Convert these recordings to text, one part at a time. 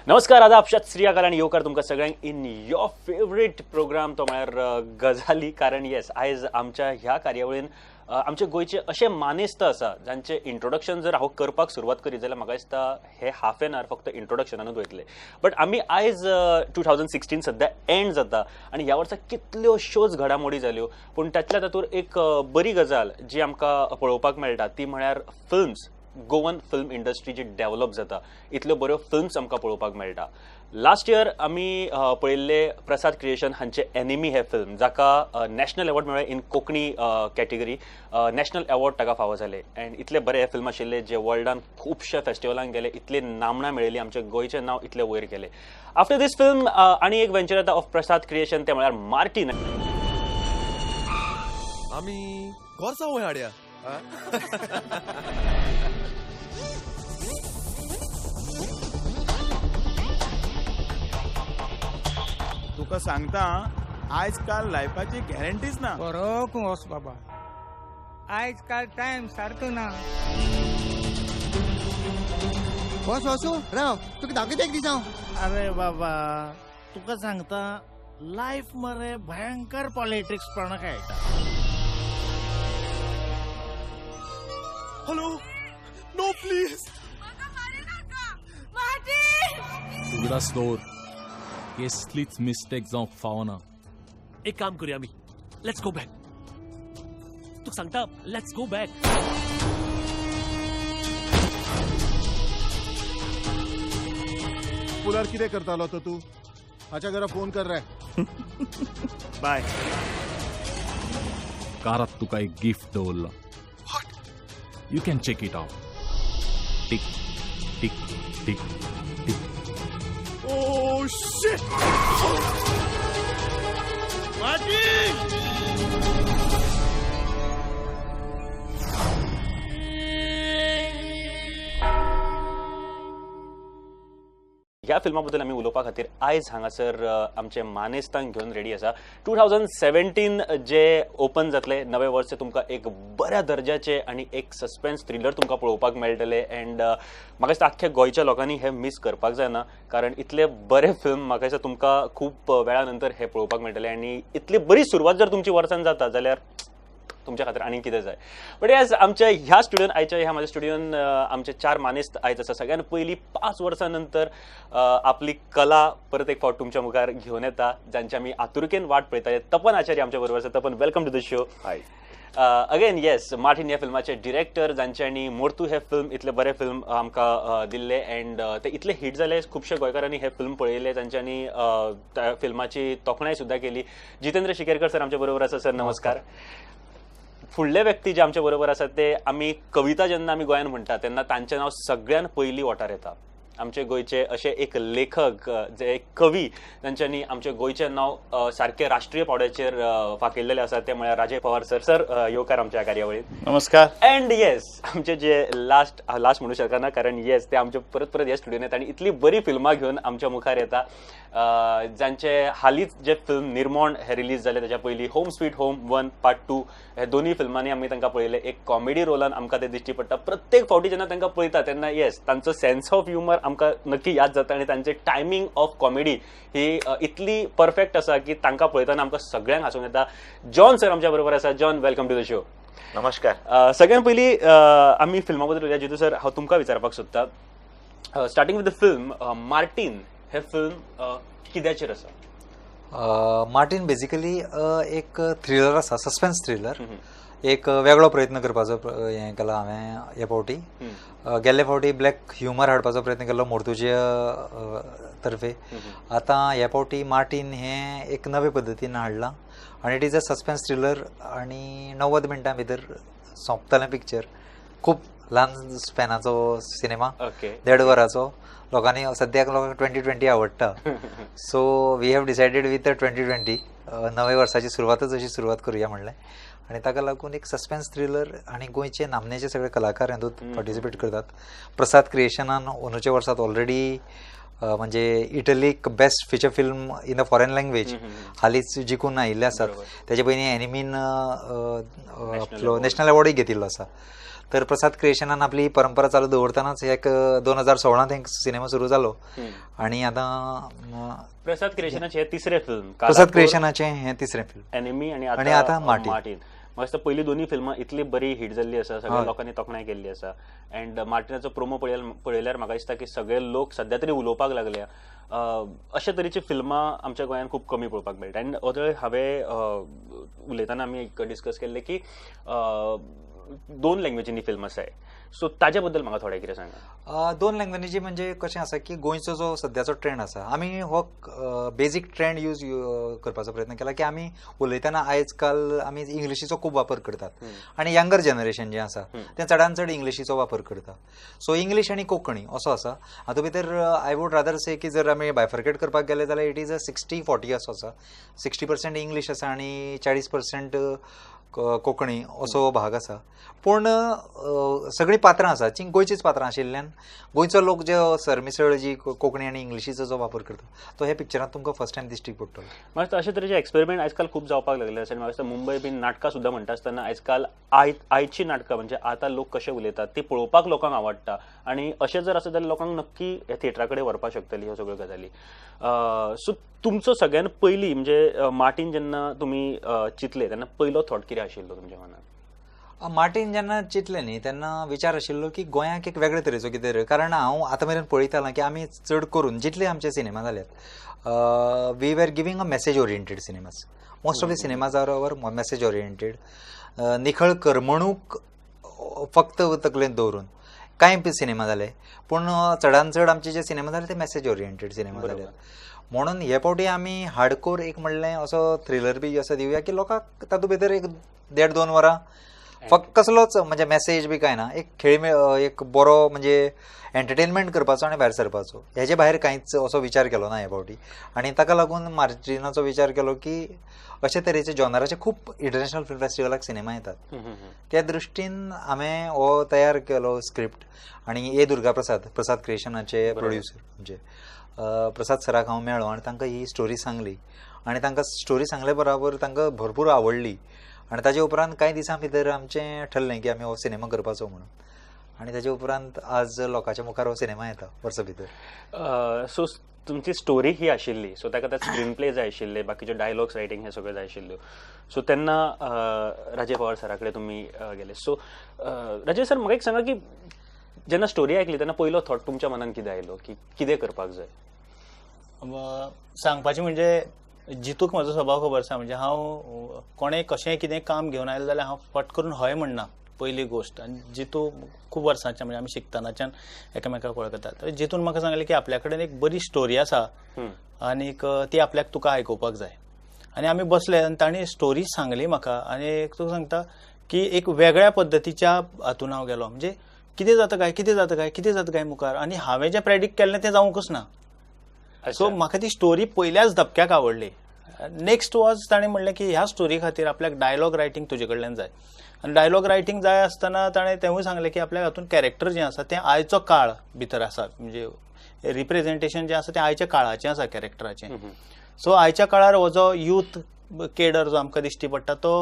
नमस्कार, आदाब, सत श्री अकाल आणि येवकार तुमकां सगळ्यांक इन युअर फेवरेट प्रोग्राम तो म्हळ्यार गजाली. कारण येस, आयज आमच्या ह्या कार्यावळीन आमचे गोंयचे असे मानेस्त आसा जांचे इंट्रोडक्शन जर हांव करपाक सुरवात करीत जाल्यार म्हाका दिसता हे हाफ एन आवर फक्त इंट्रोडक्शनानूच वयतले. बट आमी आयज 2016 सद्या एंड जाता आणि ह्या वर्सा कितल्यो शोज घडामोडी जाल्यो, पूण तातल्या तातूंत एक बरी गजाल जी आमकां पळोवपाक मेळटा ती म्हळ्यार फिल्म्स. गोवन फिल्म इंडस्ट्री जी डेव्हलप जाता, इतल्यो बऱ्यो फिल्म्स आमकां पळोवपाक मेळटा. लास्ट इयर आमी पळयल्ले प्रसाद क्रिएशन हांचे एनिमी हे फिल्म, जाका नॅशनल अवॉर्ड मेळ्ळे in Konkani category. National award ताका फावो जाले अँड इतले बरे हे फिल्म आशिल्ले जे वर्ल्डान खुबशे फेस्टिवलांक गेले, इतली नामणां मेळयली, आमचे गोंयचें नांव इतले वयर गेले. आफ्टर दीस फिल्म आनी एक वेंचर येता ऑफ प्रसाद क्रिएशन, ते म्हळ्यार मार्टीन. आमी गोरसा वय हाडया. तुका सांगता आज काल लायफाची गॅरंटीच ना. बरो वस बाबा, आयज काल टाइम सारको ना. बस वसू राव, तुका दाखयता एक दिसा. अरे बाबा, तुका सांगता लाईफ मरे भयंकर पॉलिटिक्स पण खेळटा. Hello, no please. उगडास दवर, कसलीच मिस्टेक जावंक फावना. एक काम करूया आमी, लेट्स गो बॅक. तू सांगता लेट्स गो बॅक. पुलार कितें करतालो तो तू? हाच्या घरा फोन कर रे. बाय. कारात तुका एक गिफ्ट दवरला. You can check it out. Tick tick tick tick. Oh shit. ह्या फिल्मा बद्दल आमी उलोवपा खातीर आयज हांगासर आमचे मानेस्तांक घेवन रेडी आसा. 2017 जे ओपन जातले नवे वर्स, तुमकां एक बऱ्या दर्जाचे आनी एक सस्पेन्स थ्रिलर तुमकां पळोवपाक मेळटले. अँड म्हाका दिसता आख्ख्या गोंयच्या लोकांनी हे मिस करपाक जायना, कारण इतले बरे फिल्म म्हाका दिसता तुमकां खूब वेळा नंतर हे पळोवपाक मेळटले. आनी इतली बरी सुरवात जर तुमची वर्सान जाता जाल्यार तुमच्या खातीर आनी कितें जाय. बट एज आमच्या ह्या स्टुडियोन, आयच्या ह्या म्हाज्या स्टुडियोन आमचे 4 मानेस्त आयज आसा. सगळ्यान पयलीं 5 वर्सां नंतर आपली कला परत एक फावट तुमच्या मुखार घेवन येता, जांची आमी आतुरतेन वाट पळयताले. तपन आचार्य आमच्या बरोबर आसा. Tapan, welcome to the show. Hi. Again yes, Martin ह्या फिल्माचे डिरेक्टर, जांच्यांनी मोरतू हे फिल्म, इतले बरे फिल्म आमकां दिल्ले. अँड ते इतले हिट जाले, खुबशे गोंयकारांनी हे फिल्म पळयले, तांच्यांनी त्या फिल्माची तोखणाय सुद्दां केली. जितेंद्र शिकेरकर सर आमच्या बरोबर आसा. सर नमस्कार. फुडले व्यक्ती जे आमच्या बरोबर आसात ते आमी कविता जेन्ना आमी गोंयान म्हणटा तेन्ना तांचें नांव सगळ्यान पयलीं ओंठार येता. आमचे गोंयचे अशे एक लेखक, जे एक कवी, तांच्यांनी आमचे गोंयचें नांव सारके राष्ट्रीय पावड्याचेर फाकिल्लेले आसा, ते म्हळ्यार राजय पवार सर. सर येवकार आमच्या कार्यावळीन. नमस्कार. अँड येस, आमचे जे लास्ट म्हणू शकना, कारण येस ते आमचे परत ह्या स्टुडियोन येता आनी इतली बरी फिल्मां घेवन आमच्या मुखार येता, जांचे हालींच जे फिल्म निर्मोण हे रिलीज जाले, ताच्या पयलीं होम स्वीट होम 1 पार्ट 2 हे दोनूय फिल्मांनी आमी तांकां पळयले. एक कॉमेडी रोलान आमकां ते दिश्टी पडटा. प्रत्येक फावटी जेन्ना तांकां पळयता तेन्ना येस, तांचो सेन्स ऑफ ह्युमर आमकां नक्की याद जाता आनी तांचे timing of comedy he Italy perfect आसा की तांकां पळयतना आमकां सगळ्यांक हांसूंक येता. जॉन सर आमच्या बरोबर आसा. John, welcome to the show. नमस्कार. सगळ्यान पयलीं आमी फिल्मा बद्दल उलया. जितू सर, हांव तुमकां विचारपाक सोदता, starting with the film Mortein हे फिल्म कित्याचेर आसा? मार्टीन बेसिकली एक थ्रिलर आसा, सस्पेन्स थ्रिलर. एक वेगळो प्रयत्न करपाचो हें केला हांवें हे फावटी. गेल्ले फावटी ब्लॅक ह्युमर हाडपाचो प्रयत्न केल्लो मोरतूच्या तर्फे. आतां ह्या फावटी मार्टीन हें एक नवे पद्दतीन हाडलां आनी it is a suspense thriller. आनी 90 मिनटां भितर सोंपतलें पिक्चर. खूब ल्हान स्पॅनाचो सिनेमा, 1.5 वराचो. लोकांनी सद्याक लोकांक 2020 आवडटा, so we have decided with 2020 नवे वर्साची सुरवातच अशी सुरवात करुया म्हणलें. आनी ताका लागून एक सस्पेन्स थ्रिलर आनी गोंयचे नामनेचे सगळे कलाकार हातूंत पार्टिसिपेट करतात. प्रसाद क्रिएशनान अंदूच्या वर्सात ऑलरेडी म्हणजे इटलीक best feature film in a foreign language हालींच जिखून आयिल्ले आसात. तेजे पयलीं एनिमीन नॅशनल अवॉर्डूय घेतिल्लो आसा. तर प्रसाद क्रिएशनान आपली परंपरा चालू दवरतानाच एक 2016 एक सिनेमा सुरू जालो आणि आता प्रसाद क्रिएशनाचे हे तिसरे फिल्म प्रसाद क्रिएशनाचे हे तिसरें फिल्म एनिमी आणि आणि आता मार्टीन मार्टीन. म्हाका दिसता पयली दोन्ही फिल्मां इतली बरी हिट जाल्ली आसा, सगळ्या लोकांनी तोखणाय केल्ली आसा. अँड मार्टिनाचो प्रोमो पळयल्यार म्हाका दिसता की सगळे लोक सध्या तरी उलोवपाक लागल्या. अशा तरेची फिल्मां आमच्या गोंयांत खूब कमी पळोवपाक मेळटा. अँड ओदर हांवें उलयतना आमी डिस्कस केल्लें की 2 लँग्वेजींनी फिल्म आसाय, सो ताज्या बद्दल म्हाका थोडें कितें सांगा. 2 लँग्वेजी म्हणजे कशें आसा की गोंयचो जो सद्याचो ट्रेंड आसा, आमी हो बेजीक ट्रेंड यूज करपाचो प्रयत्न केला की आमी उलयतना आयज काल आमी इंग्लिशीचो खूब वापर करतात आणि यंगर जनरेशन जें आसा तें चडांत चड इंग्लिशीचो वापर करता. सो इंग्लीश आनी कोंकणी असो आसा. हातूंत भितर आय वूड रादर से की जर आमी बायफर्केट करपाक गेले जाल्यार इट इज अ 60-40 असो आसा. 60% इंग्लीश आसा आनी 40% कोंकणी असो भाग आसा. पूण सगळीं पात्रां आसा जी गोंयचीच पात्रां आशिल्ल्यान गोंयचो लोक जे सरमिसळ जी कोंकणी आनी इंग्लिशीचो जो वापर करता तो ह्या पिक्चरांत तुमकां फर्स्ट टायम दिश्टी पडटलो. म्हाका दिसता अशे तरेचे एक्सपेरिमेंट आयज काल खूब जावपाक लागले आसा. म्हाका दिसता मुंबय बीन नाटकां सुद्दां म्हणटा आसतना आयज काल आयची नाटकां म्हणजे आतां लोक कशे उलयतात ती पळोवपाक लोकांक आवडटा आणि अशें जर आसा जाल्यार लोकांक नक्की ह्या थिएटरा कडेन व्हरपाक शकतली ह्यो सगळ्यो गजाली. सो तुमचो सगळ्यान पयलीं म्हणजे मार्टीन जेन्ना तुमी चिंतले तेन्ना पयलो थॉट कितें आशिल्लो तुमच्या मनांत? मार्टीन जेन्ना चिंतलें न्ही तेन्ना विचार आशिल्लो की गोंयाक एक वेगळे तरेचो कितें, कारण हांव आतां मेरेन पळयतालां की आमी चड करून जितले आमचे सिनेमा जाल्यात we were giving a message oriented cinemas. Most of the cinemas are our message oriented. निखळ करमणूक फक्त तकलेंत दवरून कांय सिनेमा जाले, पूण चडांत चड आमचे जे सिनेमा जाले ते मेसेज ओरिएंटेड सिनेमा जाल्यात. म्हणून हे फावटी आमी हार्डकोर एक म्हणलें असो थ्रिलर बी असो दिवया की लोकांक तातूंत भितर एक 1.5-2 वरां फक्त कसलोच म्हणजे मेसेज बी काय ना, एक एक बरो म्हणजे एंटरटेनमेंट करपाचो आनी भायर सरपाचो, हेजे भायर कांयच असो विचार केलो ना ह्या फावटी. आनी ताका लागून मार्टिनाचो विचार केलो की अशे तरेचे जॉनराचे खूब इंटरनॅशनल फिल्म फेस्टिवलाक सिनेमा येतात. त्या दृश्टीन हांवें हो तयार केलो स्क्रिप्ट आनी ए दुर्गा प्रसाद क्रिएशनाचे प्रोड्युसर म्हणजे प्रसाद सराक हांव मेळ्ळो आनी तांकां ही स्टोरी सांगली आनी तांकां स्टोरी सांगले बरोबर तांकां भरपूर आवडली. आनी ताजे उपरांत कांय दिसां भितर आमचें ठरलें की आमी हो सिनेमा करपाचो म्हणून. आनी ताजे उपरांत आज लोकांच्या मुखार हो सिनेमा येता वर्सा भितर. सो तुमची स्टोरी ही आशिल्ली, सो ताका स्क्रीन प्ले जाय आशिल्ले, बाकीचे डायलॉग्स रायटींग हे सगळें जाय आशिल्ल्यो. सो तेन्ना राजे पवार सरा कडेन तुमी गेले. सो राजे सर म्हाका एक सांगा की जेन्ना स्टोरी आयकली तेन्ना पयलो थॉट तुमच्या मनान कितें आयलो की कितें करपाक जाय? सांगपाचें म्हणजे जितूक म्हजो स्वभाव खबर आसा. म्हणजे हांव कोणें कशेंय कितें काम घेवन आयलें जाल्यार हांव फट करून हय म्हणना पयली गोश्ट. आनी जितू खूब वर्सांच्यान म्हणजे आमी शिकतनाच्यान एकामेकाक वळखतात. जितून म्हाका सांगलें की आपल्या कडेन एक बरी स्टोरी आसा आनीक ती आपल्याक तुका आयकुपाक जाय. आनी आमी बसले आनी ताणें स्टोरी सांगली म्हाका. आनी तुका सांगता की एक वेगळ्या पद्दतीच्या हातून हांव गेलो. म्हणजे कितें जाता काय मुखार, आनी हांवें जें प्रेडिक्ट केल्लें तें जावंकच ना. सो म्हाका ती स्टोरी पयल्याच धपक्याक आवडली. नेक्स्ट वॉज ताणें म्हणलें की ह्या स्टोरी खातीर आपल्याक डायलॉग रायटींग तुजे कडल्यान जाय. आनी डायलॉग रायटींग जाय आसतना ताणें तेवूय सांगलें की आपल्याक हातून कॅरेक्टर जें आसा तें आयचो काळ भितर आसा. म्हणजे रिप्रेझेंटेशन जें आसा तें आयच्या काळाचें आसा कॅरेक्टराचें. सो आयच्या काळार हो जो यूथ केडर जो आमकां दिश्टी पडटा तो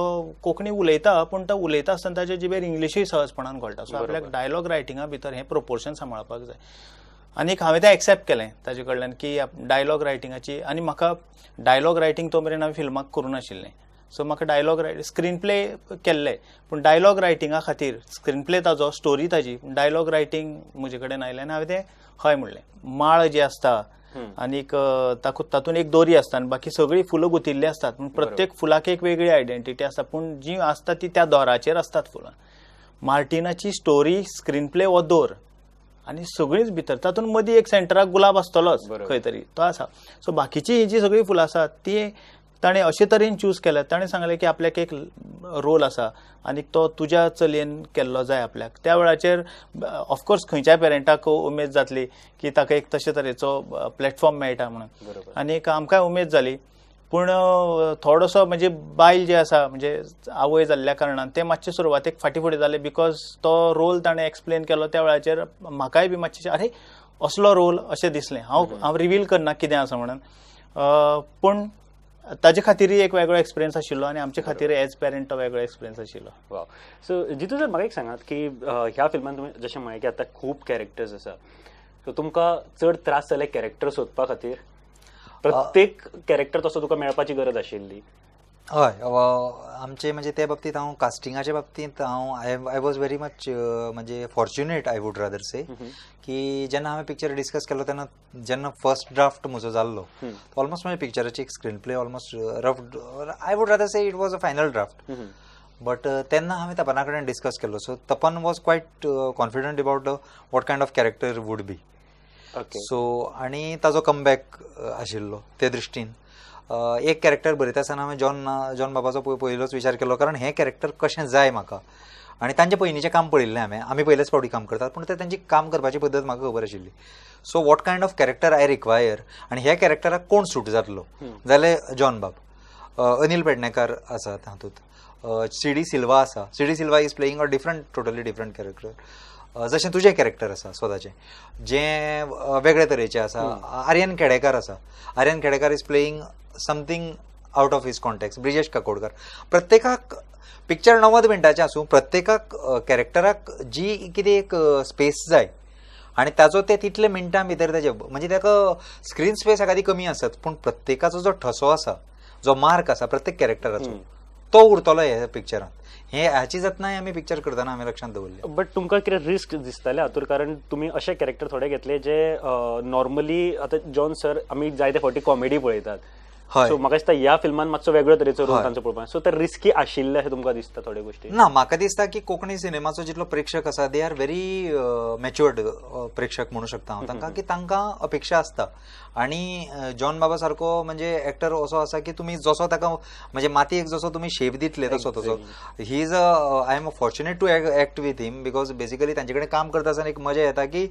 कोंकणी उलयता, पूण तो उलयता आसतना ताच्या जिबेर इंग्लिशूय सहजपणान कळटा. सो आपल्याक डायलॉग रायटिंगा भितर हें प्रोपोर्शन सांबाळपाक जाय. आनीक हांवें तें एक्सेप्ट केलें ताजे कडल्यान की डायलॉग रायटिंगाची. आनी म्हाका डायलॉग रायटींग तो मेरेन हांवें फिल्माक करूं नाशिल्लें. सो म्हाका डायलॉग स्क्रीन प्ले केल्ले, पूण डायलॉग रायटिंगा खातीर स्क्रीन प्ले ताजो, स्टोरी ताजी, डायलॉग रायटींग म्हजे कडेन आयलें आनी हांवें तें हय म्हणलें. माळ जी आसता आनीक तातूंत एक दोरी आसता आनी बाकी सगळीं फुलां गुंथिल्लीं असतात. पूण प्रत्येक फुलाक एक वेगळी आयडेंटिटी आसता, पूण जी आसता ती त्या दोराचेर आसतात फुलां. मार्टिनाची स्टोरी स्क्रीन प्ले हो दोर आनी सगळींच भितर तातूंत मदीं एक सेंटराक गुलाब आसतलोच खंय तरी तो आसा. सो बाकीची ही जी सगळीं फुलां आसात ती ताणें अशे तरेन चूज केल्यात. ताणें सांगलें की आपल्याक एक रोल आसा आनी तो तुज्या चलयेन केल्लो जाय आपल्याक. त्या वेळाचेर ऑफकोर्स खंयच्याय पेरंटाक उमेद जातली की ताका एक तशे तरेचो प्लॅटफॉर्म मेळटा म्हणून. आनीक आमकांय उमेद जाली. पूण थोडोसो म्हणजे बायल जे आसा म्हणजे आवय जाल्ल्या कारणान तें मातशें सुरवातेक फाटी फुडें जालें. बिकॉज तो रोल ताणें एक्सप्लेन केलो त्या वेळाचेर म्हाकाय बी मातशें अरे असलो रोल अशें दिसलें. हांव रिवील करना कितें आसा म्हणून. पूण ताजे खातीरय एक वेगळो एक्सपिरियन्स आशिल्लो आनी आमचे खातीर एज पेरंट तो वेगळो एक्सपिरियन्स आशिल्लो. वाव. सो जितू सर म्हाका एक सांगात की ह्या फिल्मान तुमी जशें म्हळें की आतां खूब कॅरेक्टर्स आसा, सो तुमकां चड त्रास जाले कॅरेक्टर सोदपा खातीर? प्रत्येक कॅरेक्टर तसो तुका मेळपाची गरज आशिल्ली? हय, आमचे म्हणजे त्या बाबतींत हांव कास्टिंगाच्या बाबतींत आय वॉज व्हेरी मच म्हणजे fortunate I would rather say की जेन्ना हांवें पिक्चर डिस्कस केलो तेन्ना जेन्ना फर्स्ट ड्राफ्ट म्हजो जाल्लो ऑलमोस्ट म्हणजे पिक्चराची एक screen play almost rough I would rather say it was a final draft. But तेन्ना हांवें तपना कडेन डिस्कस केलो. So Tapan was quiet confident about what kind of character would be. So आनी ताजो कमबॅक आशिल्लो ते दृश्टीन एक कॅरेक्टर बरयता आसतना हांवें जॉन बाबाचो पयलोच विचार केलो, कारण हें कॅरेक्टर कशें जाय म्हाका. आनी तांचे पयलींचें काम पळयल्लें हांवें. आमी पयलेच फावटी काम करतात पूण तांची काम करपाची पद्दत म्हाका खबर आशिल्ली. So what kind of character I require आनी ह्या कॅरेक्टराक कोण सूट जातलो जाल्यार जॉन बाब. अनिल पेडणेकर आसा तातूंत, CD सिल्वा आसा. CD Silva is playing a totally different character. जशें तुजें कॅरेक्टर आसा स्वताचें जें वेगळे तरेचें आसा. आर्यन खेडेकर आसा. Aryan Khedekar is playing something out of his context. Brijesh Kakodkar. प्रत्येकाक पिक्चर 90 मिनटाचें आसूं, प्रत्येकाक कॅरेक्टराक जी कितें एक स्पेस जाय आनी ताचो ते तितले मिनटां भितर तेजे म्हणजे ताका स्क्रीन स्पेस एखादी कमी आसत पूण प्रत्येकाचो जो ठसो आसा, जो मार्क आसा प्रत्येक कॅरेक्टराचो तो उरतलो ह्या पिक्चरांत. ह्याची जतनाय आमी पिक्चर करतना आमी लक्षांत दवरली. बट तुमकां कितें रिस्क दिसताले हातूंत, कारण तुमी अशे कॅरेक्टर थोडे घेतले जे नॉर्मली आतां जॉन सर आमी जायते फावटी कॉमेडी पळयतात. सो म्हाका दिसता ह्या फिल्मान मातसो वेगळो तरेचो रोल तांचो पळोवपाक. सो ते रिस्की आशिल्ले अशें तुमकां दिसता थोड्यो गोश्टी? ना, म्हाका दिसता की कोंकणी सिनेमाचो जितलो प्रेक्षक आसा दे आर व्हेरी मॅच्युअर्ड प्रेक्षक म्हणू शकता हांव तांकां, की तांकां अपेक्षा आसता. आनी जॉन बाबा सारको म्हणजे एक्टर असो आसा की तुमी जसो ताका म्हणजे मातयेक जसो तुमी शेप दितले तसो तसो. He is I am fortunate to act with him because basically तांचे कडेन काम करता आसतना एक मजा येता की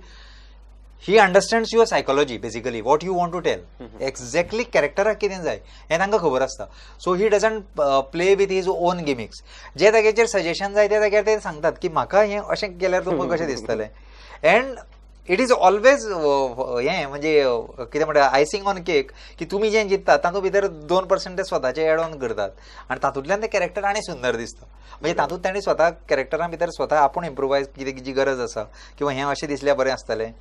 he understands your psychology basically what you want to tell. Exactly कॅरेक्टराक कितें जाय हें तांकां खबर आसता. So he doesn't play with his own gimmicks. जे जाग्याचेर सजेशन जाय त्या जाग्यार ते सांगतात की म्हाका हें अशें केल्यार तुमकां कशें दिसतलें. एंड इट इज ऑलवेज हें म्हणजे कितें म्हणटा आयसिंग ऑन केक की तुमी जें चिंततात तातूंत भितर 2% ते स्वताचे एड ऑन करतात आनी तातूंतल्यान तें कॅरेक्टर आनी सुंदर दिसता. म्हणजे तातूंत तांणी स्वता कॅरेक्टरां भितर स्वता आपूण इम्प्रोवायज कितें जी गरज आसा किंवा हें अशें दिसल्यार बरें आसतलें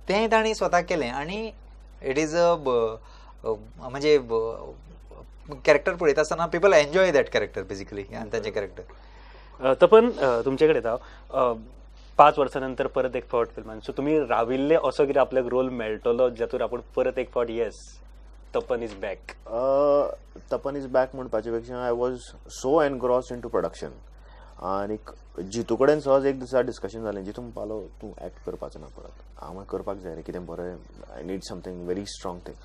तें तांणी स्वता केलें. आनी इट इज अ म्हणजे कॅरेक्टर पळयता आसतना people enjoy that character basically आनी तांचें कॅरेक्टर. तपन तुमचे कडेन येता 5 वर्सां नंतर परत एक फावट फिल्मान. सो तुमी राविल्ले असो कितें आपल्याक रोल मेळटलो जातूंत आपूण परत एक फावट yes Tapan is back? Tapan is back म्हणपाचे पेक्षा I was so engrossed into production. आनी जितू कडेन सहज एक दिसा डिस्कशन जालें जितून पालो तूं एक्ट करपाचो ना परत. हांव करपाक जाय रे कितें बरें. I need something very strong thing.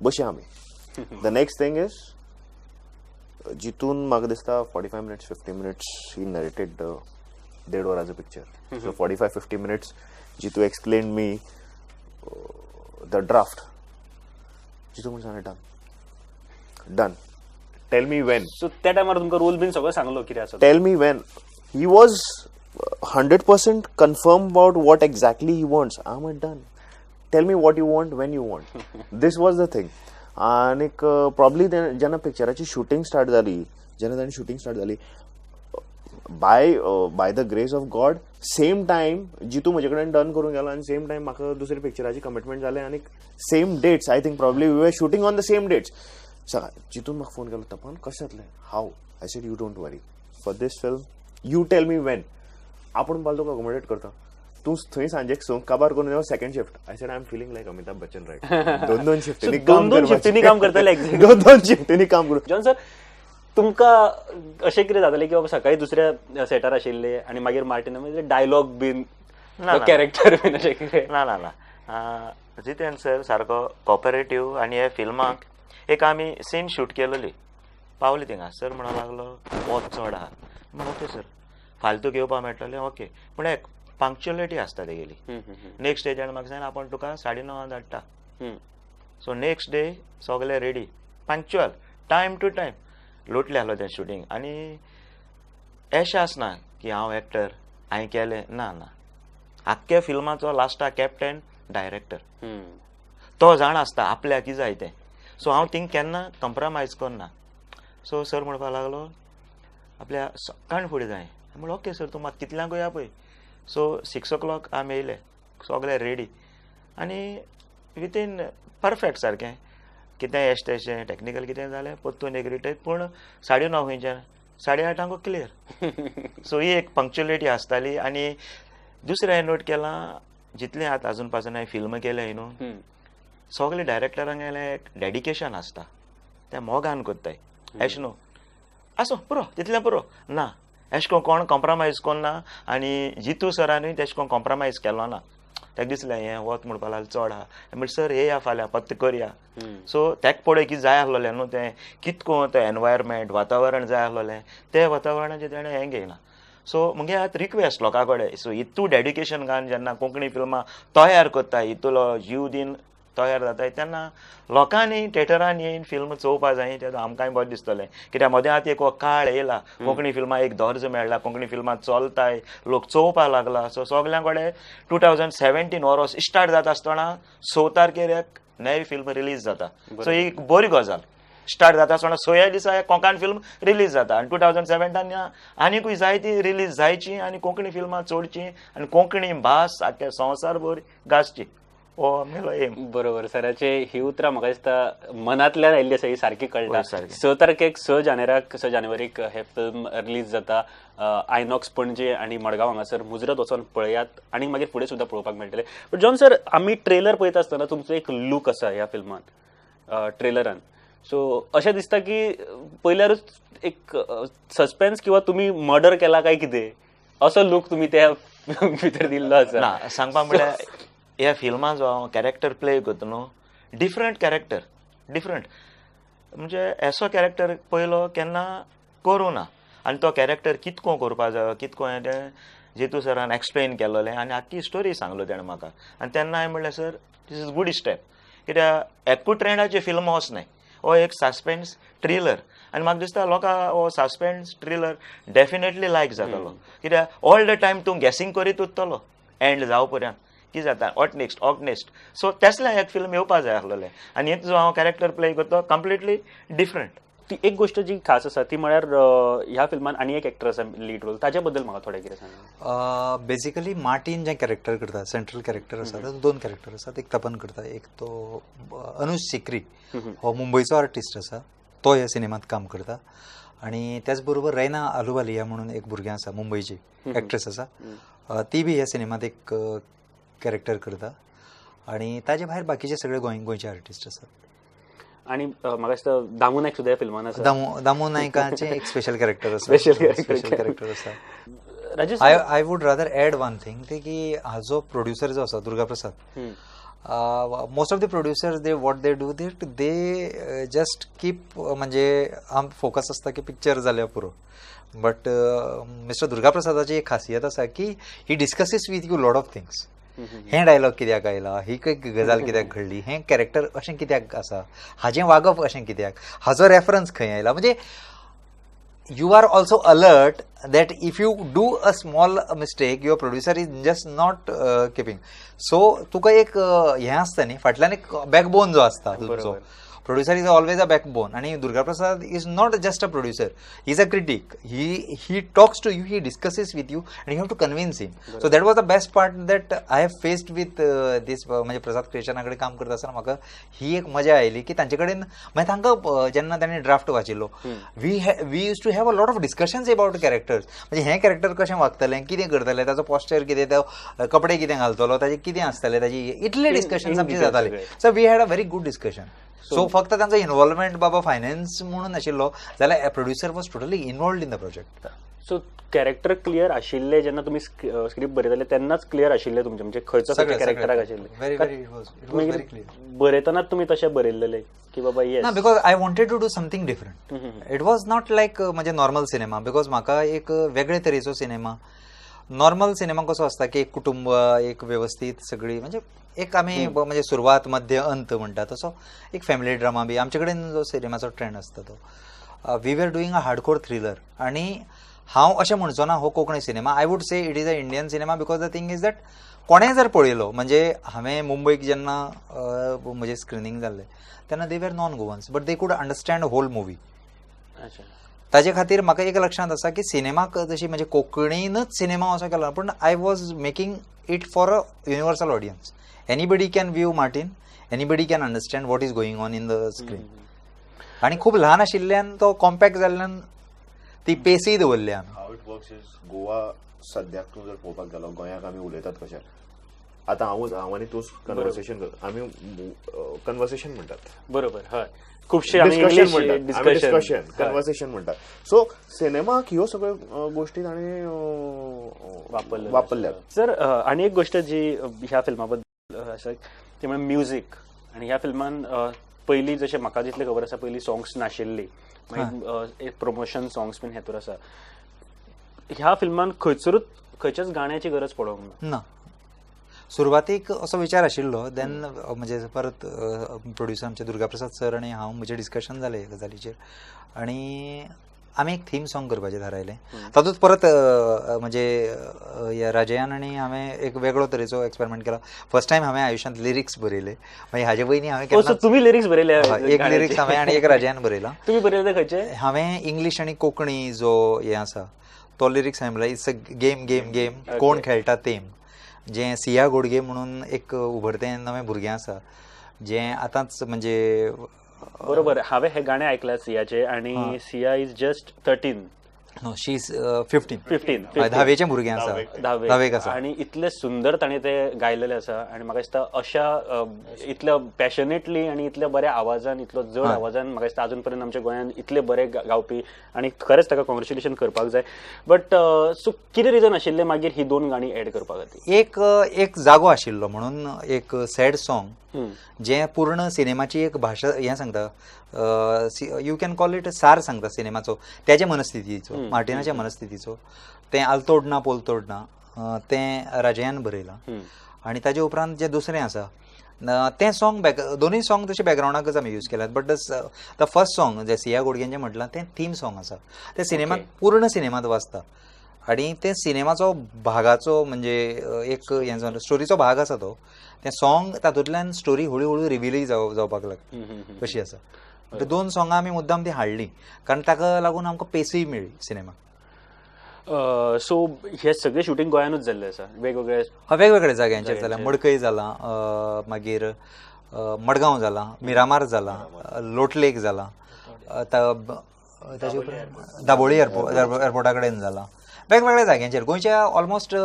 बशी आमी द नेक्स्ट थिंग इज जितून म्हाका दिसता 45 मिनिट्स 50 मिनिट्स ही नरेटेड 1.5 वराचो picture. So 45-50 minutes Jitu explain me the draft Jitu म्हणून सांगलें done tell me when. So त्या टायमार तुमकां रोल बीन सगळो सांगलो कितें आसा? Tell me when. He was 100% confirmed about what exactly he wants. I'm done. Tell me what you want when you want. This was the thing. And probably जेन्ना पिक्चराची shooting start जाली जेन्ना ताणी शूटिंग स्टार्ट जाली by the grace of God same time Jitu म्हजे कडेन done करून गेलो आनी सेम टायम म्हाका दुसऱ्या पिक्चराची कमिटमेंट जालें आनी same dates I think probably we were shooting on the same dates. जितून म्हाका फोन केलो तपन कशें जातलें हाव. I said you don't worry for this film you tell me when. आपूण बाल तुका अकोमोडेट करता. तूं थंय सांजेक संक काबार करून येवं second shift. I said I am feeling like Amitabh Bachchan right. 2 शिफ्टींनी काम करतले. 2 शिफ्टींनी काम करून. जॉन सर तुमकां अशें कितें जातालें की बाबा सकाळी दुसऱ्या सेटार आशिल्ले आनी मागीर मार्टिना म्हणजे डायलॉग बीन कॅरेक्टर बीन अशें कितें? ना जितेन सर सारको कॉपरेटीव आनी हे फिल्माक एक आमी सीन शूट केलेली पावली थिंगा. सर म्हणूं लागलो वच चड आहा. ओके सर फालतूक येवपा मेळटलें ओके पूण एक पंक्च्युअलिटी आसता तेगेली. नेक्स्ट डे जेन्ना म्हाका सांगलें आपूण तुका 9:30 धाडटा. सो नेक्स्ट डे सगळे ready punctual time to time लोटले आहलो तें शूटिंग. आनी अशें आसना की हांव एक्टर हांवें केलें ना. आख्ख्या फिल्माचो लास्टाक कॅप्टन डायरेक्टर तो जाण आसता आपल्याक कितें जाय तें. सो हांव थिंग केन्ना कंप्रोमायज करना. सो सर म्हणपाक लागलो आपल्या सकाळ फुडें जाय. म्हणलो ओके सर तूं म्हाका कितल्यांक या पळय. सो 6 o'clock आमी येयले सगळे रेडी आनी विथीन परफेक्ट सारकें कितें एश तेशें टॅक्निकल कितें जालें परतून एक रिटेक पूण 9:30 खंयच्यान 8:30 क्लियर. सो ही एक पंक्च्युअलिटी आसताली. आनी दुसरें हांवें नोट केलां जितलें आतां अजून पासून हांवें फिल्म केले न्हू सगळे डायरेक्टरांक एक डेडिकेशन आसता ते मोगान कोत्ताय एश न्हू आसूं पुरो तितलें पुरो ना एश कोण कॉम्प्रोमायज कोन्ना. आनी जितू सरानूय तेश कोण कॉम्प्रोमायज केलो ना. ताका दिसलें हें वत म्हणपा लागलो चड आहा. म्हणटा सर येया फाल्यां पत्त करया. सो तेका पळय कितें जाय आसलोलें न्हू तें कितको तें एनवायरमेंट वातावरण जाय आसलोलें तें वातावरणाचें तेणें हें घेयना. सो मुगे आतां रिक्वेस्ट लोकां कडेन सो इतू डेडिकेशन घालून जेन्ना कोंकणी फिल्मां तयार कोत्ता इतलो जीव दिन तयार जाताय तेन्ना लोकांनी थिएटरान येवन फिल्म चोवपा जाय. तें आमकांय बरें दिसतलें कित्याक मदें आतां एक काळ येयला कोंकणी फिल्मां एक दर्जो मेळ्ळा कोंकणी फिल्मां चलताय लोक चोवपा लागला. सो सगल्यां कडेन 2017 वर्स स्टार्ट जाता आसतना 6 तारखेर एक नवी फिल्म रिलीज जाता. सो ही बरी गजाल स्टार्ट जाता आसतना 6 दिसा एक कोंकण फिल्म रिलीज जाता. आनी 2017 आनीकूय जायती रिलीज जायची आनी कोंकणी फिल्मां चोडची आनी कोंकणी भास आख्या संवसारभर गाजची. हो आमगेलो एम. बरोबर सराचे ही उतरां म्हाका दिसता मनांतल्यान आयिल्ली आसा ही सारकी कळटा. 6 तारखेक 6 जानेवारीक हे फिल्म रिलीज जाता. आयनॉक्स पणजे आनी मडगांव हांगासर मुजरत वचून पळयात आनी मागीर फुडें सुद्दां पळोवपाक मेळटलें. बट जॉन सर आमी ट्रेलर पळयता आसतना तुमचो एक लूक आसा ह्या फिल्मांत ट्रेलरान. सो अशें दिसता की पयल्यारूच एक सस्पेन्स किंवा तुमी मर्डर केला काय कितें असो लूक तुमी त्या भितर दिल्लो आसा. ना सांगपा म्हळ्यार ह्या फिल्मांत जो हांव कॅरेक्टर प्ले करता न्हू डिफरंट कॅरेक्टर डिफरंट म्हणजे असो कॅरेक्टर पयलो केन्ना करूं ना. आनी तो कॅरेक्टर कितको करपा जायो कितको हें तें जितू सरान एक्सप्लेन केल्लें आनी आख्खी स्टोरी सांगलो तेणें म्हाका. आनी तेन्ना हांवें म्हणलें sir this is good step कित्याक एकूच ट्रेंडाचे फिल्म वचनाय हो एक सस्पेन्स थ्रिलर. आनी म्हाका दिसता लोकां हो सस्पेन्स थ्रिलर डेफिनेटली लायक जातालो कित्याक ऑल द टायम तूं गॅसींग करीत उरतलो एंड जावं पर्यंत कितें जाता ऑट नेक्स्ट. सो तेसलें एक फिल्म येवपा जाय आसलेलें आनी हें जो हांव कॅरेक्टर प्ले करता कम्प्लिटली डिफरंट. ती एक गोष्ट जी खास आसा ती म्हळ्यार ह्या फिल्मान आनी एक एक्टर आसा लीड रोल ताचे बद्दल म्हाका थोडें कितें सांगा. बेसिकली मार्टीन जें कॅरेक्टर करता सेंट्रल कॅरेक्टर आसा तातूंत 2 कॅरेक्टर आसात. एक तपन करता एक तो अनुज सिक्री हो मुंबयचो आर्टिस्ट आसा तो ह्या सिनेमांत काम करता. आनी त्याच बरोबर रैना आलुवालिया म्हणून एक भुरगें आसा मुंबयची एक्ट्रेस आसा ती बी ह्या सिनेमांत एक कॅरेक्टर करता. आनी ताजे भायर बाकीचे सगळे गोंयचे आर्टिस्ट आसात. आनी म्हाका दिसता दामू नायक सुद्दां फिल्मान आसा. दामू नायकाचें एक स्पेशल कॅरेक्टर आसा. स्पेशल कॅरेक्टर आसा. Rajesh I would rather add one thing ते की हाजो प्रोड्युसर जो आसा Durga Prasad most of the producers they what they do they just keep म्हणजे आम फोकस आसता की पिक्चर जाल्या पुरो. बट मिस्टर दुर्गा प्रसादाची एक खासियत आसा की he discusses with you lot of things. हें डायलॉग कित्याक आयला ही गजाल कित्याक घडली हें कॅरेक्टर अशें कित्याक आसा हाजें वागप अशें कित्याक हाजो रेफरन्स खंय आयला म्हणजे you are also alert that if you do a small mistake your producer is just not keeping. So तुका एक हें आसता न्ही फाटल्यान एक बॅकबोन जो आसता तुमचो producer is always a backbone and Durga Prasad is not just a producer, he is a critic. He talks to you, he discusses with you and you have to convince him. So that was the best part that I have faced with this म्हणजे प्रसाद क्रिएशनाकडे काम करता आसतना म्हाका ही एक मजा oily की तांचे कडेन मागीर तांकां जेन्ना तांणी ड्राफ्ट वाचिल्लो we used to have a lot of discussions about characters म्हणजे हें कॅरेक्टर कशें वागतलें कितें करतलें ताचो पॉस्चर कितें तो कपडे कितें घालतलो ताजें कितें आसतलें ताजी इतले डिस्कशन्स आमचे जाताले. So we had a very good discussion. So फक्त तांचो इन्वॉल्वमेंट बाबा फायनान्स म्हणून नाशिल्लो जाल्यार producer was totally involved in the project. So character clear आशिल्ले जेन्ना तुमी स्क्रिप्ट बरयताले तेन्नाच क्लियर आशिल्ले तुमचे म्हणजे खंयचो कॅरेक्टराक आशिल्ले बरयतनाच तुमी तशें बरयल्लें की बाबा येस ना because I wanted to do something different. It was not like म्हणजे नॉर्मल सिनेमा बिकॉज म्हाका एक वेगळे तरेचो सिनेमा नॉर्मल सिनेमा कसो आसता की एक कुटुंब एक व्यवस्थीत सगळी म्हणजे एक आमी म्हणजे सुरवात मध्य अंत म्हणटा तसो एक फॅमिली ड्रामा बी आमचे कडेन जो सिनेमाचो ट्रेंड आसता तो we were doing a hardcore thriller. आनी हांव अशें म्हणचो ना हो Konkani cinema. I would say it is a Indian cinema because the thing is that कोणेंय जर पळयलो म्हणजे हांवें मुंबयक जेन्ना म्हजें स्क्रिनींग जाल्लें तेन्ना they were non Goans but they could understand whole movie. ताजे खातीर म्हाका एक लक्षांत आसा की सिनेमा जशी म्हणजे कोंकणीनच सिनेमा असो केलो पूण I was making it for a universal audience. Anybody can view Mortein, anybody can understand what is going on in the screen. आनी खूब ल्हान आशिल्ल्यान तो कॉम्पॅक्ट जाल्ल्यान ती पेसूय दवरल्या. How it works is Goa सद्याक तूं जर पळोवपाक गेलो गोंयाक आमी उलयतात कशें आतां हांव आनी तूंच कन्वर्सेशन करता आमी कन्वर्सेशन म्हणटात. बरोबर. हय खुबशे डिस्कशन कन्वर्सेशन म्हणटात. सो सिनेमाक ह्यो सगळ्यो गोश्टी ताणें वापरल्यात. सर आनी एक गोष्ट जी ह्या फिल्मा बद्दल आसा ती म्हणजे म्युझिक. आनी ह्या फिल्मान पयलीं जशें म्हाका जितलें खबर आसा पयलीं सॉंग्स नाशिल्ली मागीर प्रमोशन सॉंग्स बीन हेतूर आसा. ह्या फिल्मान खंयच्याच गाण्याची गरज पडोंक ना. सुरवातीक असो विचार आशिल्लो देन म्हणजे परत प्रोड्युसर आमचे दुर्गाप्रसाद सर आनी हांव म्हजें डिस्कशन जालें ह्या गजालीचेर आनी आमी एक थीम सॉंग करपाचें थारायलें. तातूंत परत म्हणजे राजयान आनी हांवें एक वेगळो तरेचो एक्सपेरिमेंट केलो. फर्स्ट टायम हांवें आयुश्यांत लिरिक्स बरयले. मागीर हाजे पयलीं हांवें तुमी लिरिक्स बरयले? एक लिरिक्स हांवें आनी एक राजयान बरयला. तुमी बरयले खंयचे? हांवें इंग्लीश आनी कोंकणी जो हें आसा तो लिरिक्स हांवें म्हणला it's a game game game कोण खेळटा तेम. जें सिया गोडगे म्हणून एक उभरतें नवें भुरगें आसा जें आतांच म्हणजे बरोबर. हांवें हे गाणें आयकलां सियाचे आनी Siya is just 13. No she is 15. 10वेचें भुरगें आसा. 10वेक आसा. आनी इतलें सुंदर ताणें तें गायलेलें आसा आनी म्हाका दिसता अशा इतल्या पॅशनेटली आनी इतल्या बऱ्या आवाजान इतलो जड आवाजान म्हाका दिसता अजून पर्यंत आमच्या गोंयांत इतले बरे गावपी आनी खरेंच ताका कॉंग्रॅच्युलेशन करपाक जाय. बट सो कितें रिजन आशिल्लें मागीर ही 2 गाणी एड करपा खातीर? एक जागो आशिल्लो म्हणून एक सॅड सॉंग जें पूर्ण सिनेमाची एक भाशा हें सांगता. यू कॅन कॉल इट सार सांगता सिनेमाचो त्याच्या मनस्थितीचो मार्टिनाच्या मनस्थितीचो. तें आलतोड ना पोलतोड ना तें राजयान बरयलां. आनी ताजे उपरांत जें दुसरें आसा तें सॉंग दोनूय सॉंग तशें बॅकग्रावंडाकच आमी यूज केल्यात. बट द फर्स्ट सॉंग जें सिया गोडगेंचें म्हटलां तें थीम सॉंग आसा. तें सिनेमात पूर्ण सिनेमात वाजता आनी तें सिनेमाचो भागाचो म्हणजे एक हें स्टोरीचो भाग आसा तो. तें सॉंग तातूंतल्यान स्टोरी हळू हळू रिव्हिलूय जावपाक लागली कशी आसा. 2 सॉंगां आमी मुद्दाम ती हाडली कारण ताका लागून आमकां पेसूय मेळ्ळी सिनेमाक. सो हे सगळें शूटिंग गोंयानूच जाल्लें आसा वेगवेगळ्या जाग्यांचेर जालां. मडकय जालां, मागीर मडगांव जालां, मिरामार जालां, लोटलेक जालां, ताजे उपरांत दाबोळी एअरपोर्टा कडेन जालां. वेगवेगळ्या जाग्यांचेर गोंयच्या ऑलमोस्ट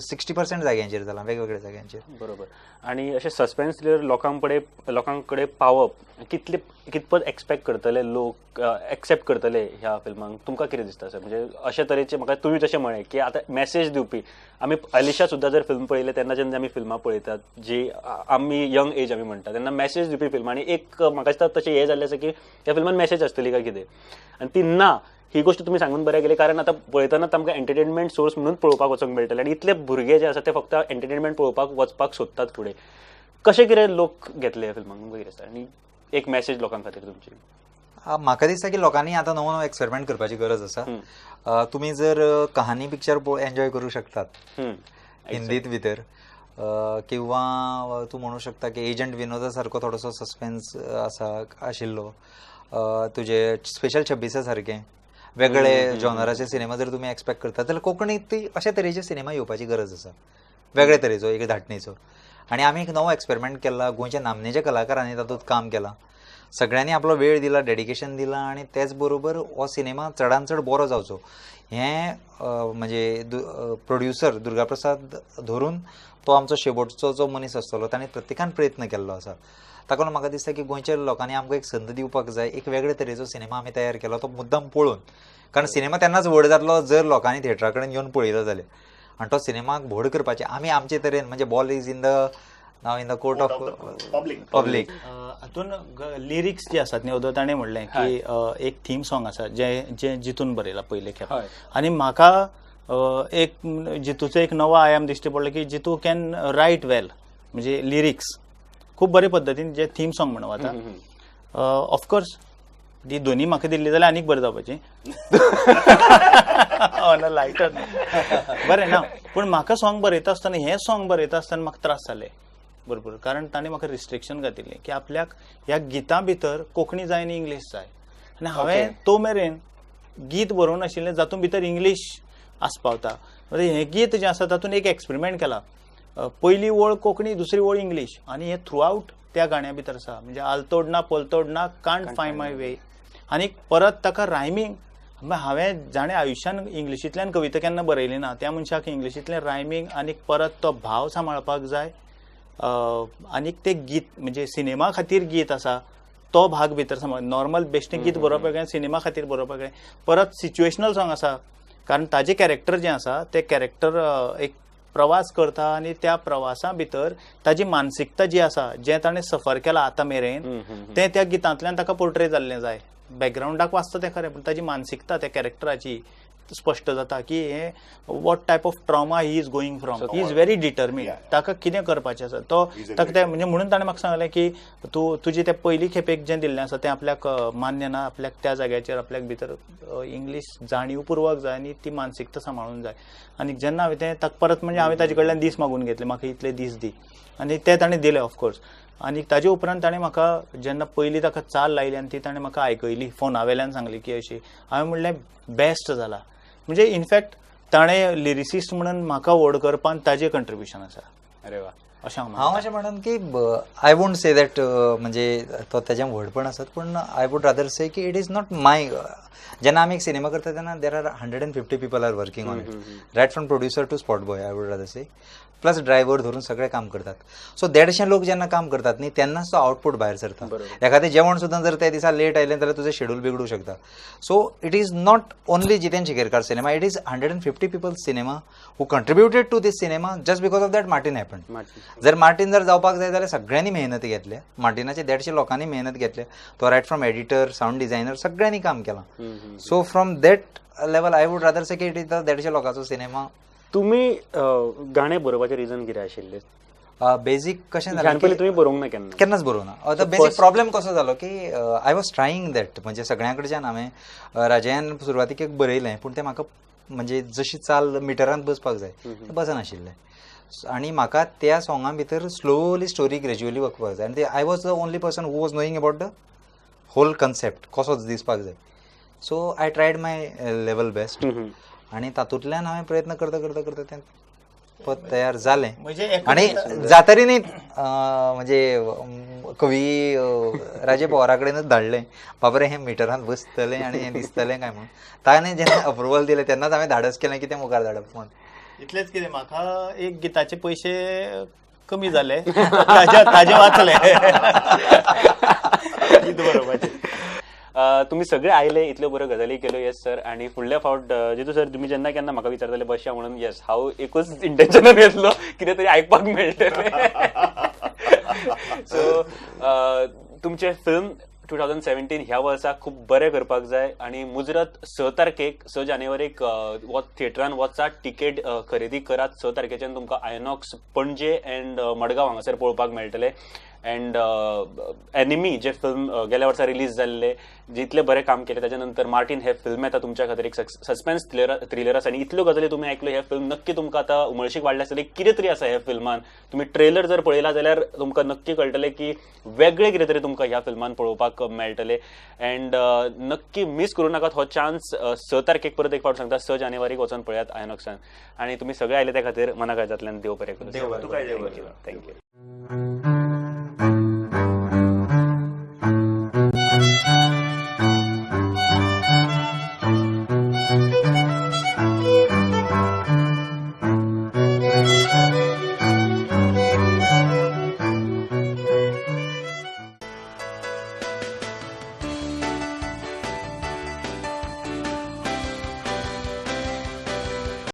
60% जाग्यांचेर जालां वेगवेगळ्या जाग्यांचेर. बरोबर. आनी अशें सस्पेन्स थ्रिलर लोकां कडेन पावप कितपत एक्सपेक्ट करतले लोक एक्सेप्ट करतले ह्या फिल्मांक? तुमकां कितें दिसता सर? म्हणजे अशे तरेचे म्हाका तुमी जशें म्हळें की आतां मेसेज दिवपी आमी अलिशा सुद्दां जर फिल्म पळयलें तेन्ना जेन्ना आमी फिल्मां पळयतात जी आमी यंग एज आमी म्हणटा तेन्ना मेसेज दिवपी फिल्म आनी एक म्हाका दिसता तशें हें जाल्लें आसा की ह्या फिल्मान मेसेज आसतली काय कितें आनी ती ना. ही गोष्ट तुम्ही सांगून बरें केली कारण आतां पळयतना आमकां एंटरटेनमेंट सोर्स म्हणून पळोवपाक वचूंक मेळटलें आनी इतले भुरगे जे आसा ते फक्त एंटरटेनमेंट पळोवपाक वचपाक सोदतात फुडें. कशें कितें लोक घेतले ह्या फिल्माक कितें दिसता आनी एक मेसेज लोकां खातीर तुमची? म्हाका दिसता की लोकांनी आतां नवो नवो एक्सपेरिमेंट करपाची गरज आसा. तुमी जर कहानी पिक्चर एन्जॉय करूं शकतात हिंदीत भितर किंवा तूं म्हणू शकता की एजंट विनोदा सारको थोडोसो सस्पेन्स आशिल्लो तुजे स्पेशल 26 सारकें वेगळे जॉनराचे सिनेमा जर तुमी एक्सपेक्ट करतात जाल्यार कोंकणीत अशा तरेचे सिनेमा येवपाची गरज आसा वेगळे तरेचो एक धाटणीचो. आनी आमी एक नवो एक्सपेरिमेंट केला. गोंयच्या नामनेच्या कलाकारांनी तातूंत काम केलां. सगळ्यांनी आपलो वेळ दिला, डेडिकेशन दिलां आनी तेच बरोबर हो सिनेमा चडांत चड बरो जावचो हें म्हणजे प्रोड्युसर दुर्गाप्रसाद धरून तो आमचो शेवटचो जो मनीस आसतलो ताणें प्रत्येकान प्रयत्न केल्लो आसा. ताका लागून म्हाका दिसता की गोंयच्या लोकांनी आमकां एक संद दिवपाक जाय. एक वेगळे तरेचो सिनेमा आमी तयार केलो तो मुद्दाम पळोवन कारण सिनेमा तेन्नाच व्हड जातलो जर लोकांनी थिएटरा कडेन येवन पळयलो जाल्यार. आनी तो सिनेमाक व्हड करपाचें आमी आमचे तरेन म्हणजे ball is in the court of public. हातून लिरिक्स जे आसात न्ही ताणें म्हणलें की एक थीम सॉंग आसा जें जितून बरयलां पयले खेप आनी म्हाका एक जितूचो एक नवो आयाम दिश्टी पडलो की जितू कॅन रायट वेल म्हणजे लिरिक्स खूब बरे पद्दतीन जे थीम सॉंग म्हणूं आतां ऑफकोर्स ती दोन्ही म्हाका दिल्ली जाल्यार आनीक बरें जावपाचें लायटर बरें ना पूण म्हाका सॉंग बरयता आसतना हें सॉंग बरयता आसतना म्हाका त्रास जाले बरोबर कारण ताणें म्हाका रिस्ट्रिक्शन घातिल्लें की आपल्याक ह्या गितां भितर कोंकणी जाय आनी इंग्लीश जाय आनी हांवें तो मेरेन गीत बरोवन आशिल्लें जातूंत भितर इंग्लीश आसपावता हें गीत जें आसा तातूंत एक एक्सपेरिमेंट केला पयली ओळ कोंकणी दुसरी ओळ इंग्लीश आनी हें थ्रू आवट त्या गाण्या भितर आसा म्हणजे आलतोड ना पोलतोड ना कांट फाय माय वे आनी परत ताका रायमींग हांवें जाणें आयुश्यान इंग्लिशींतल्यान कविता केन्ना बरयली ना त्या मनशाक इंग्लिशींतलें रायमींग आनी परत तो भाव सांबाळपाक जाय आनीक तें गीत म्हणजे सिनेमा खातीर गीत आसा तो भाग भितर सांबाळ नॉर्मल बेश्टें गीत बरोवपाक वेगळें सिनेमा खातीर बरोवपाक वेगळें परत सिच्युएशनल सॉंग आसा कारण ताजें कॅरेक्टर जें आसा तें कॅरेक्टर एक प्रवास करता आनी त्या प्रवासा भितर ताजी मानसिकता जी आसा जें ताणें सफर केलां आतां मेरेन तें त्या गितांतल्यान ताका पोर्ट्रे जाल्लें जाय बॅकग्रावंडाक वाचता तें खरें पूण ताजी मानसिकता त्या कॅरेक्टराची स्पश्ट जाता की हे what type of trauma he is going from he is very determined ताका कितें करपाचें आसा तो ताका तें म्हणजे म्हणून ताणें म्हाका सांगलें की तूं तुजें तें पयली खेपेक जें दिल्लें आसा तें आपल्याक मान्य ना आपल्याक त्या जाग्याचेर आपल्याक भितर इंग्लीश जाणीवपूर्वक जाय आनी ती मानसिकता सांबाळून जाय आनी जेन्ना हांवें तें ताका परत म्हणजे हांवें ताजे कडल्यान दीस मागून घेतले म्हाका इतले दीस दी आनी ते ताणें दिले ऑफकोर्स आनी ताजे उपरांत ताणें म्हाका जेन्ना पयली ताका चाल लायली आनी ती ताणें म्हाका आयकयली फोना वयल्यान सांगली की अशी हांवें म्हणलें बेस्ट जाला म्हणजे इनफॅक्ट ताणें लिरिसिस्ट म्हणून म्हाका व्हड करपान ताजें कंट्रिब्युशन आसा अरे वा हांव अशें म्हणन की आय वोंट से दॅट म्हणजे तो तेजें व्हडपण आसत पूण आय वूड रादर से की इट इज नॉट माय जेन्ना आमी एक सिनेमा करता तेन्ना there are 150 people are working on it right from producer to spot boy I would rather say plus driver धरून सगळे काम करतात सो 150 लोक जेन्ना काम करतात न्ही तेन्नाच तो आउटपूट भायर सरता एखादें जेवण सुद्दां जर त्या दिसा लेट आयलें जाल्यार तुजें शेड्यूल बिगडूंक शकता so it is not only Jiten Shikerkar cinema it is 150 people cinema who contributed to this cinema just because of that Martin happen जर मार्टीन जर जावपाक जाय जाल्यार सगळ्यांनी मेहनत घेतल्या मार्टिनाचे 150 लोकांनी मेहनत घेतल्या तो right from editor sound designer सगळ्यांनी काम केलां so from that level I would rather say की इट इज 150 लोकांचो सिनेमा तुम्ही गाणे बरोवपाचे रिजन कितें आशिल्ले बेजीक कशें जालें पयलीं तुमी बरोवंक ना केन्नाच बरोवना द बेसीक प्रॉब्लेम कसो जालो की आय वॉज ट्रायींग दॅट म्हणजे सगळ्यां कडच्यान हांवें राजयान सुरवातीक एक बरयलें पूण तें म्हाका म्हणजे जशी चाल मिटरांत बसपाक जाय तें बसनाशिल्लें आनी म्हाका त्या सॉंगा भितर स्लोली स्टोरी ग्रेज्युअली वचपाक जाय आनी I was the only person who was knowing about the whole concept कसो दिसपाक जाय so I tried my level best आनी तातूंतल्यान हांवें प्रयत्न करता करता करता तें पद तयार जालें आनी जातरी न्ही म्हणजे कवी राजे पवारा कडेनच धाडलें बाबरे हें मिटरांत बसतलें आनी हें दिसतलें काय म्हणून ताणें जेन्ना अप्रुवल दिलें तेन्नाच हांवें धाडस केलें की तें मुखार धाडप म्हणून इतलेंच कितें म्हाका एक गिताचे पयशे कमी जाले ताजे वाचले गीत बरोवपाचें तुम्ही सगळे आयले इतल्यो बऱ्यो गजाली केल्यो येस सर आणि फुडल्या फावट जितू सर तुम्ही जेन्ना केन्ना म्हाका विचारताले बसया म्हणून येस हांव एकूच इंटेन्शनान येतलो कितें तरी आयकपाक मेळटलें सो तुमचे फिल्म 2017 ह्या वर्सा खूब बरें करपाक जाय आनी मुजरत 6 तारखेक 6 जानेवारीक थिएटरान वचात तिकेट खरेदी करात 6 तारखेच्यान तुमकां आयनॉक्स पणजे एंड मडगांव हांगासर पळोवपाक मेळटलें अँड एनिमी जे फिल्म गेल्या वर्सा रिलीज जाल्ले जितले बरें काम केलें ताच्या नंतर मार्टीन हे फिल्म येता तुमच्या खातीर एक सस्पेन्स थ्रिलर आसा आनी इतल्यो गजाली तुमी आयकल्यो हे फिल्म नक्की तुमकां आतां उमळशीक वाडले आसतलें कितें तरी आसा ह्या फिल्मान तुमी ट्रेलर जर पळयला जाल्यार तुमकां नक्की कळटलें की वेगळें कितें तरी तुमकां ह्या फिल्मान पळोवपाक मेळटलें अँड नक्की मिस करूं नाकात हो चान्स 6 तारखेक परत एक फावट सांगता 6 जानेवारीक वचून पळयात आयनॉक्सान आनी तुमी सगळे आयले त्या खातीर मनाकायजांतल्यान देव बरें करूं थँक्यू